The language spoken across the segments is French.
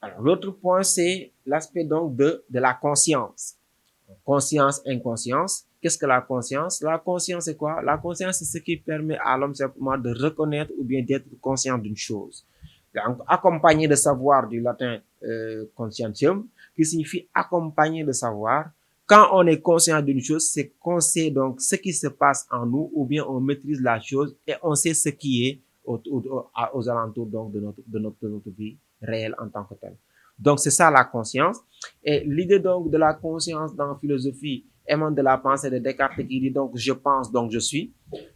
Alors, l'autre point, c'est l'aspect donc de la conscience. Conscience, inconscience. Qu'est-ce que la conscience? La conscience, c'est quoi? La conscience, c'est ce qui permet à l'homme simplement de reconnaître ou bien d'être conscient d'une chose. Donc, accompagné de savoir du latin conscientium, qui signifie accompagné de savoir. Quand on est conscient d'une chose, c'est qu'on sait donc ce qui se passe en nous, ou bien on maîtrise la chose et on sait ce qui est aux alentours donc de notre vie réelle en tant que telle. Donc, c'est ça la conscience. Et l'idée donc de la conscience dans la philosophie émane de la pensée de Descartes qui dit donc je pense donc je suis.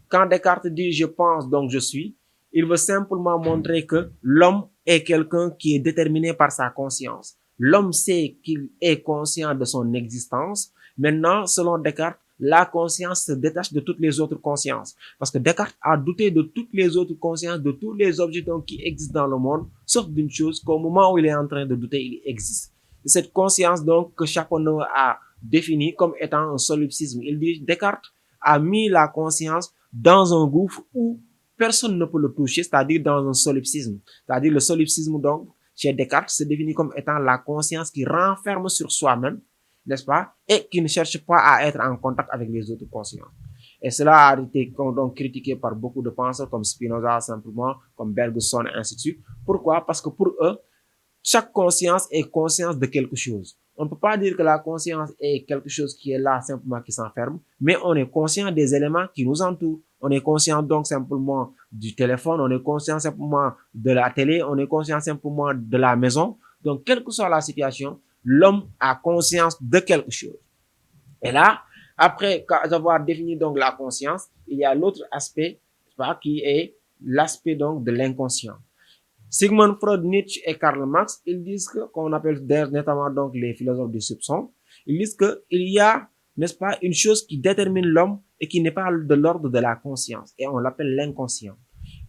Quand Descartes dit je pense donc je suis, il veut simplement montrer que l'homme est quelqu'un qui est déterminé par sa conscience. L'homme sait qu'il est conscient de son existence. Maintenant, selon Descartes, la conscience se détache de toutes les autres consciences. Parce que Descartes a douté de toutes les autres consciences, de tous les objets donc, qui existent dans le monde, sauf d'une chose qu'au moment où il est en train de douter, il existe. C'est cette conscience donc que Chaponneau a définie comme étant un solipsisme. Il dit Descartes a mis la conscience dans un gouffre où personne ne peut le toucher, c'est-à-dire dans un solipsisme. C'est-à-dire le solipsisme donc chez Descartes se définit comme étant la conscience qui renferme sur soi-même, n'est-ce pas, et qui ne cherche pas à être en contact avec les autres consciences. Et cela a été donc critiqué par beaucoup de penseurs comme Spinoza simplement, comme Bergson, ainsi de suite. Pourquoi? Parce que pour eux, chaque conscience est conscience de quelque chose. On ne peut pas dire que la conscience est quelque chose qui est là simplement qui s'enferme, mais on est conscient des éléments qui nous entourent. On est conscient donc simplement du téléphone, on est conscient simplement de la télé, on est conscient simplement de la maison. Donc, quelle que soit la situation, l'homme a conscience de quelque chose. Et là, après avoir défini donc la conscience, il y a l'autre aspect, qui est l'aspect donc de l'inconscient. Sigmund Freud, Nietzsche et Karl Marx, ils disent que, qu'on appelle notamment donc les philosophes du soupçon, ils disent qu'il y a, n'est-ce pas, une chose qui détermine l'homme et qui n'est pas de l'ordre de la conscience. Et on l'appelle l'inconscient.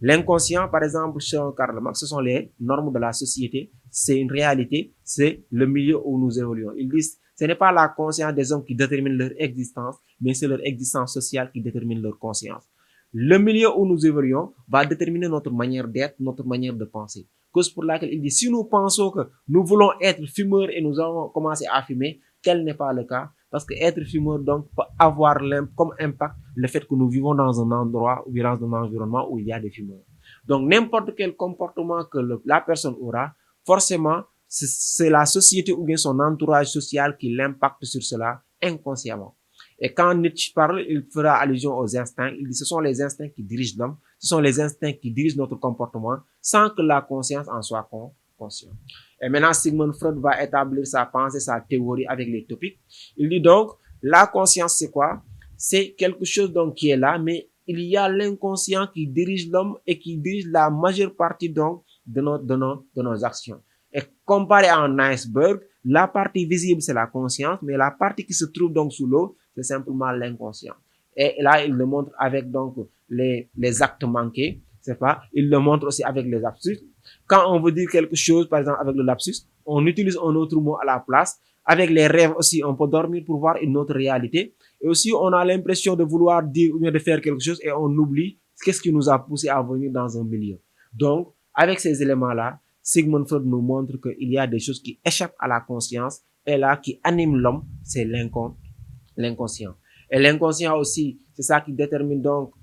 L'inconscient, par exemple, chez Karl Marx, ce sont les normes de la société, c'est une réalité, c'est le milieu où nous évoluons. Ils disent, ce n'est pas la conscience des hommes qui détermine leur existence, mais c'est leur existence sociale qui détermine leur conscience. Le milieu où nous évoluons va déterminer notre manière d'être, notre manière de penser. Cause pour laquelle il dit, si nous pensons que nous voulons être fumeurs et nous allons commencer à fumer, tel n'est pas le cas. Parce que être fumeur, donc, peut avoir comme impact le fait que nous vivons dans un endroit ou dans un environnement où il y a des fumeurs. Donc, n'importe quel comportement que la personne aura, forcément, c'est la société ou bien son entourage social qui l'impacte sur cela inconsciemment. Et quand Nietzsche parle, il fera allusion aux instincts. Il dit ce sont les instincts qui dirigent l'homme, ce sont les instincts qui dirigent notre comportement sans que la conscience en soit consciente. Et maintenant, Sigmund Freud va établir sa pensée, sa théorie avec les topiques. Il dit donc, la conscience, c'est quoi? C'est quelque chose donc qui est là, mais il y a l'inconscient qui dirige l'homme et qui dirige la majeure partie donc de nos actions. Et comparé à un iceberg, la partie visible, c'est la conscience, mais la partie qui se trouve donc sous l'eau, c'est simplement l'inconscient. Et là, il le montre avec donc les actes manqués, c'est pas. Il le montre aussi avec les lapsus. Quand on veut dire quelque chose, par exemple avec le lapsus, on utilise un autre mot à la place. Avec les rêves aussi, on peut dormir pour voir une autre réalité. Et aussi, on a l'impression de vouloir dire ou bien de faire quelque chose et on oublie qu'est-ce qui nous a poussé à venir dans un milieu. Donc, avec ces éléments-là, Sigmund Freud nous montre qu'il y a des choses qui échappent à la conscience et là qui animent l'homme, c'est l'inconscient. Et l'inconscient aussi, c'est ça qui détermine donc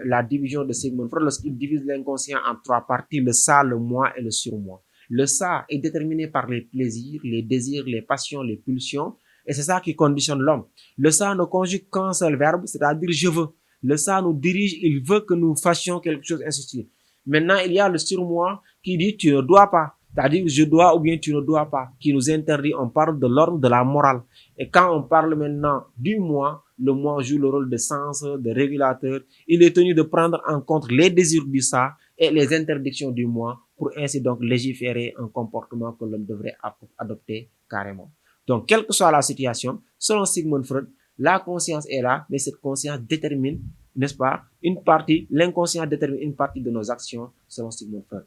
la division de Sigmund Freud lorsqu'il divise l'inconscient en trois parties, le ça, le moi et le surmoi. Le ça est déterminé par les plaisirs, les désirs, les passions, les pulsions, et c'est ça qui conditionne l'homme. Le ça ne conjugue qu'un seul verbe, c'est-à-dire je veux. Le ça nous dirige, il veut que nous fassions quelque chose, ainsi de suite. Maintenant, il y a le surmoi qui dit tu ne dois pas. C'est-à-dire je dois ou bien tu ne dois pas, qui nous interdit. On parle de l'ordre de la morale. Et quand on parle maintenant du moi, le moi joue le rôle de sens, de régulateur. Il est tenu de prendre en compte les désirs du ça et les interdictions du moi pour ainsi donc légiférer un comportement que l'homme devrait adopter carrément. Donc, quelle que soit la situation, selon Sigmund Freud, la conscience est là, mais cette conscience détermine, n'est-ce pas, une partie, l'inconscient détermine une partie de nos actions selon Sigmund Freud.